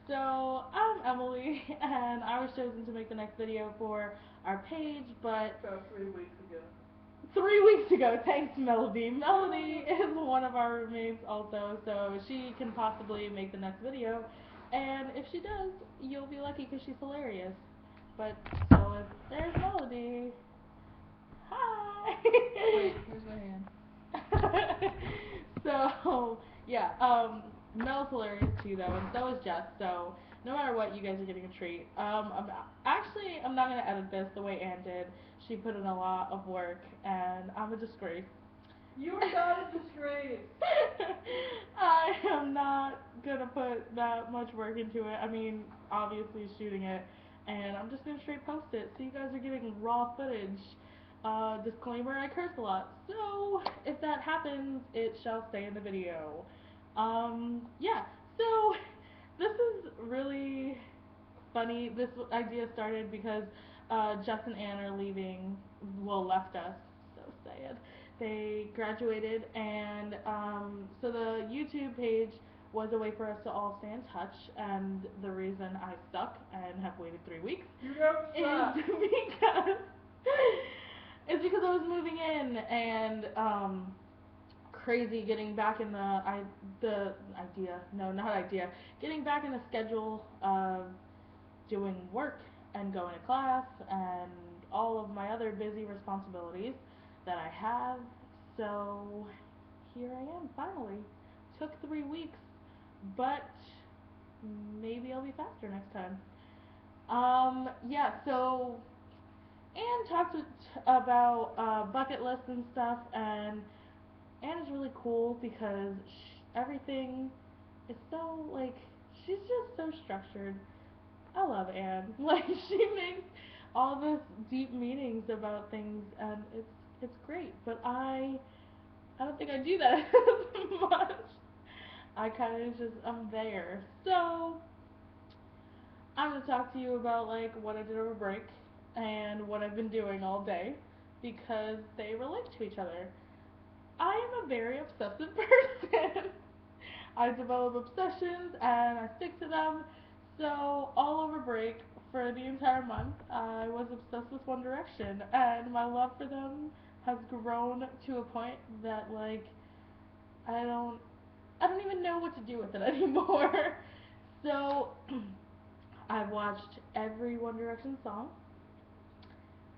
So, I'm Emily, and I was chosen to make the next video for our page, but About 3 weeks ago. 3 weeks ago, thanks Melody. Melody is one of our roommates also, so she can possibly make the next video. And if she does, you'll be lucky because she's hilarious. But, so if there's Melody. Hi! Wait, here's my hand. So, yeah, Mel's hilarious too, though, and so is Jess. So, no matter what, you guys are getting a treat. I'm not gonna edit this the way Ann did. She put in a lot of work, and I'm a disgrace. You are not a disgrace. I am not gonna put that much work into it. I mean, obviously shooting it, and I'm just gonna straight post it. So you guys are getting raw footage. Disclaimer: I curse a lot. So if that happens, it shall stay in the video. Yeah. So this is really funny. This idea started because Jess and Ann are leaving. Well, left us. So sad. They graduated, and so the YouTube page was a way for us to all stay in touch. And the reason I stuck and have waited 3 weeks You don't suck. is because I was moving in and crazy getting back in getting back in the schedule of doing work and going to class and all of my other busy responsibilities that I have. So here I am finally. Took 3 weeks, but maybe I'll be faster next time. Yeah, so Anne talked about bucket lists and stuff, and Anne is really cool because everything is so, like, she's just so structured. I love Anne. Like, she makes all this deep meanings about things, and it's great. But I don't think I do that as much. I kind of just I'm there. So I'm gonna talk to you about like what I did over break and what I've been doing all day because they relate to each other. I am a very obsessive person. I develop obsessions and I stick to them. So all over break for the entire month, I was obsessed with One Direction, and my love for them has grown to a point that like I don't I don't even know what to do with it anymore. So I've watched every One Direction song.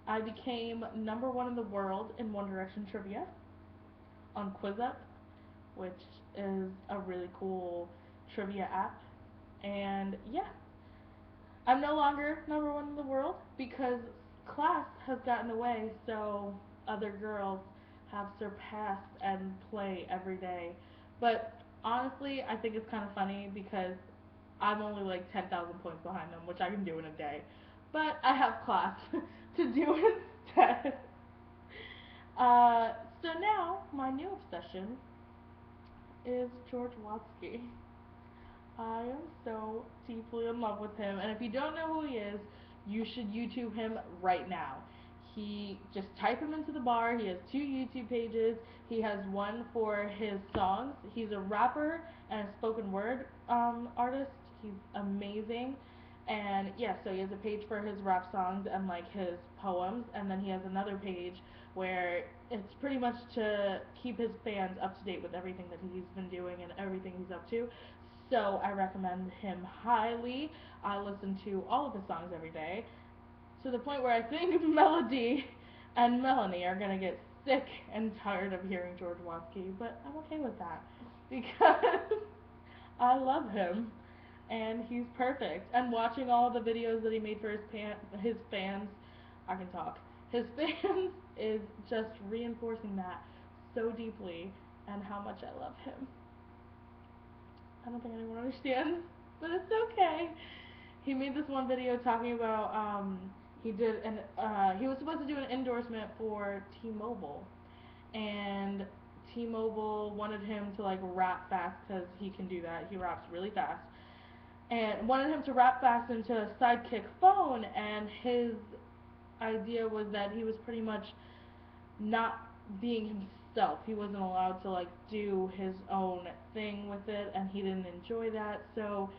I became number one in the world in One Direction trivia on QuizUp, which is a really cool trivia app. And yeah, I'm no longer number one in the world because class has gotten away, so other girls have surpassed and play every day. But honestly, I think it's kind of funny because I'm only like 10,000 points behind them, which I can do in a day. But I have class to do instead. Uh, so now, my new obsession is George Watsky. I am so deeply in love with him, and if you don't know who he is, you should YouTube him right now. He just type him into the bar. He has two YouTube pages. He has one for his songs. He's a rapper and a spoken word artist. He's amazing. And yeah, so he has a page for his rap songs and like his poems, and then he has another page where it's pretty much to keep his fans up to date with everything that he's been doing and everything he's up to. So I recommend him highly. I listen to all of his songs every day, to the point where I think Melody and Melanie are gonna get sick and tired of hearing George Watsky, but I'm okay with that because I love him and he's perfect. And watching all the videos that he made for his fans, I can talk. His fans is just reinforcing that so deeply and how much I love him. I don't think anyone understands, but it's okay. He made this one video talking about he was supposed to do an endorsement for T-Mobile, and T-Mobile wanted him to like rap fast because he can do that. He raps really fast, and wanted him to rap fast into a Sidekick phone. And his idea was that he was pretty much not being himself. He wasn't allowed to like do his own thing with it, and he didn't enjoy that. So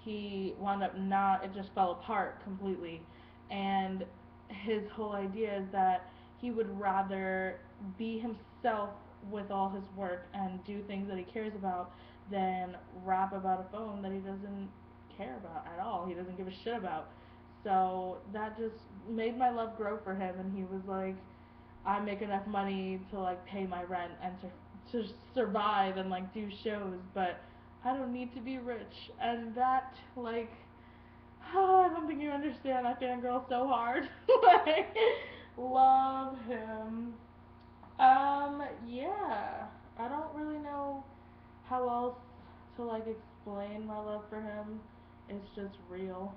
he wound up not, it just fell apart completely. And his whole idea is that he would rather be himself with all his work and do things that he cares about than rap about a phone that he doesn't care about at all. He doesn't give a shit about. So that just made my love grow for him, and he was like, I make enough money to like pay my rent and to survive and like do shows, but I don't need to be rich. And that like, oh, I don't think you understand. I fangirl so hard. Like, love him. Yeah. I don't really know how else to like explain my love for him. It's just real.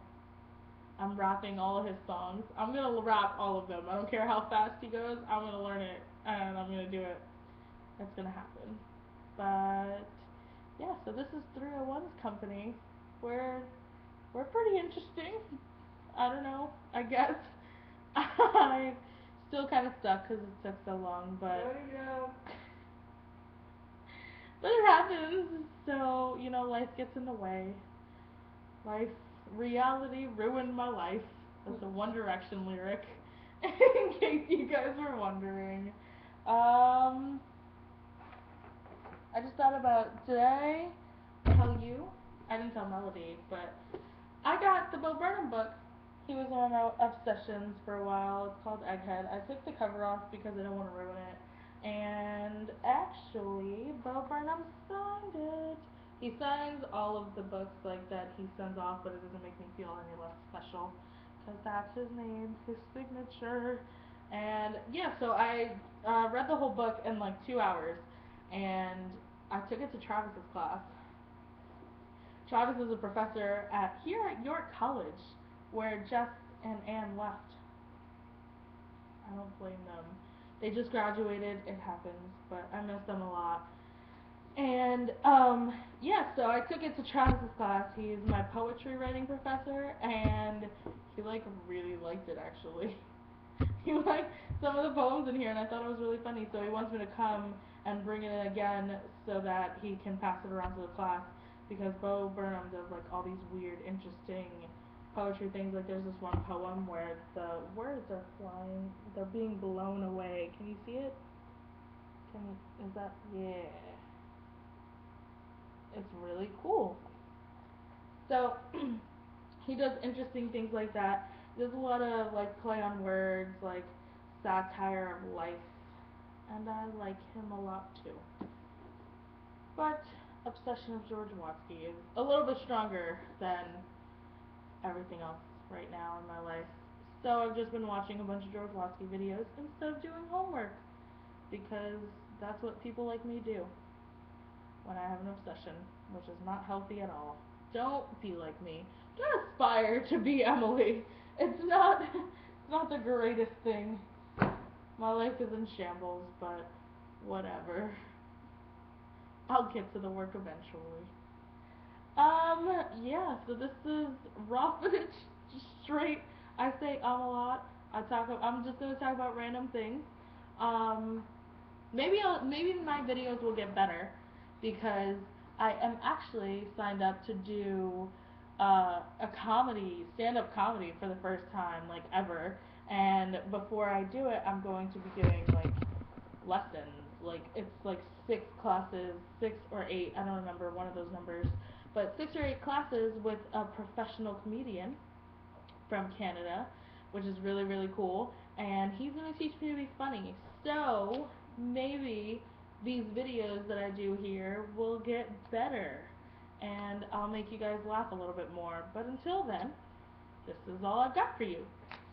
I'm rapping all of his songs. I'm gonna rap all of them. I don't care how fast he goes. I'm gonna learn it and I'm gonna do it. It's gonna happen. But yeah, so this is 301's company. We're we're pretty interesting. I don't know. I guess I still kind of stuck because it took so long, but but it happens. So you know, life gets in the way. Life, reality ruined my life. That's a One Direction lyric. In case you guys were wondering. I just thought about, did I tell you? I didn't tell Melody, but I got the Bo Burnham book. He was one of my obsessions for a while. It's called Egghead. I took the cover off because I don't want to ruin it. And actually, Bo Burnham signed it. He signs all of the books like that he sends off, but it doesn't make me feel any less special because that's his name, his signature. And yeah, so I read the whole book in like 2 hours, and I took it to Travis's class. Travis is a professor here at York College, where Jess and Anne left. I don't blame them. They just graduated. It happens, but I miss them a lot. And yeah, so I took it to Travis's class. He's my poetry writing professor, and he like really liked it actually. He liked some of the poems in here, and I thought it was really funny. So he wants me to come and bring it in again so that he can pass it around to the class, because Bo Burnham does like all these weird, interesting poetry things. Like there's this one poem where the words are flying, they're being blown away. Can you see it? Is that, yeah. It's really cool. So he does interesting things like that. There's a lot of like play on words, like satire of life, and I like him a lot too. But Obsession of George Watsky is a little bit stronger than everything else right now in my life. So I've just been watching a bunch of George Watsky videos instead of doing homework, because that's what people like me do when I have an obsession, which is not healthy at all. Don't be like me. Don't aspire to be Emily. It's not the greatest thing. My life is in shambles, but whatever. I'll get to the work eventually. Yeah, so this is raw footage, straight. I say a lot. I'm just gonna talk about random things. Um, maybe my videos will get better because I am actually signed up to do a comedy, stand-up comedy for the first time, like ever. And before I do it, I'm going to be doing like lessons. Like it's like 6 classes, 6 or 8, I don't remember one of those numbers, but 6 or 8 classes with a professional comedian from Canada, which is really really cool. And he's gonna teach me to be funny. So maybe these videos that I do here will get better, and I'll make you guys laugh a little bit more. But until then, this is all I've got for you.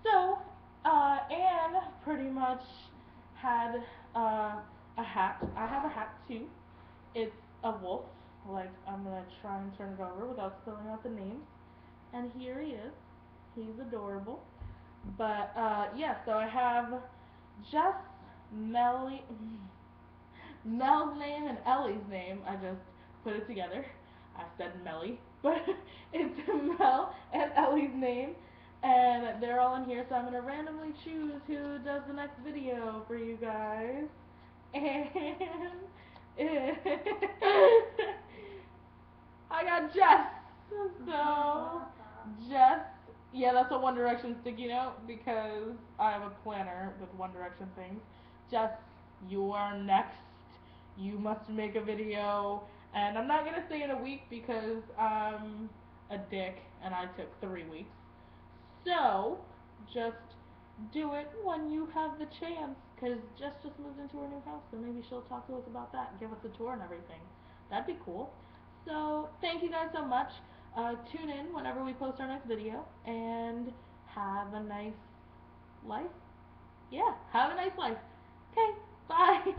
So, Anne pretty much had a hat. I have a hat too. It's a wolf. Like, I'm gonna try and turn it over without spelling out the names. And here he is. He's adorable. But, yeah, so I have Jess, Mel's name and Ellie's name. I just put it together. I said Melly, but it's Mel and Ellie's name, and they're all in here, so I'm gonna randomly choose who does the next video for you guys. And I got Jess. So Jess, yeah, that's a One Direction sticky note because I have a planner with One Direction things. Jess, you are next. You must make a video, and I'm not gonna say in a week because I'm a dick and I took 3 weeks. So, just do it when you have the chance, cause Jess just moved into her new house, so maybe she'll talk to us about that and give us a tour and everything. That'd be cool. So, thank you guys so much. Tune in whenever we post our next video, and have a nice life. Yeah, have a nice life. Okay, bye.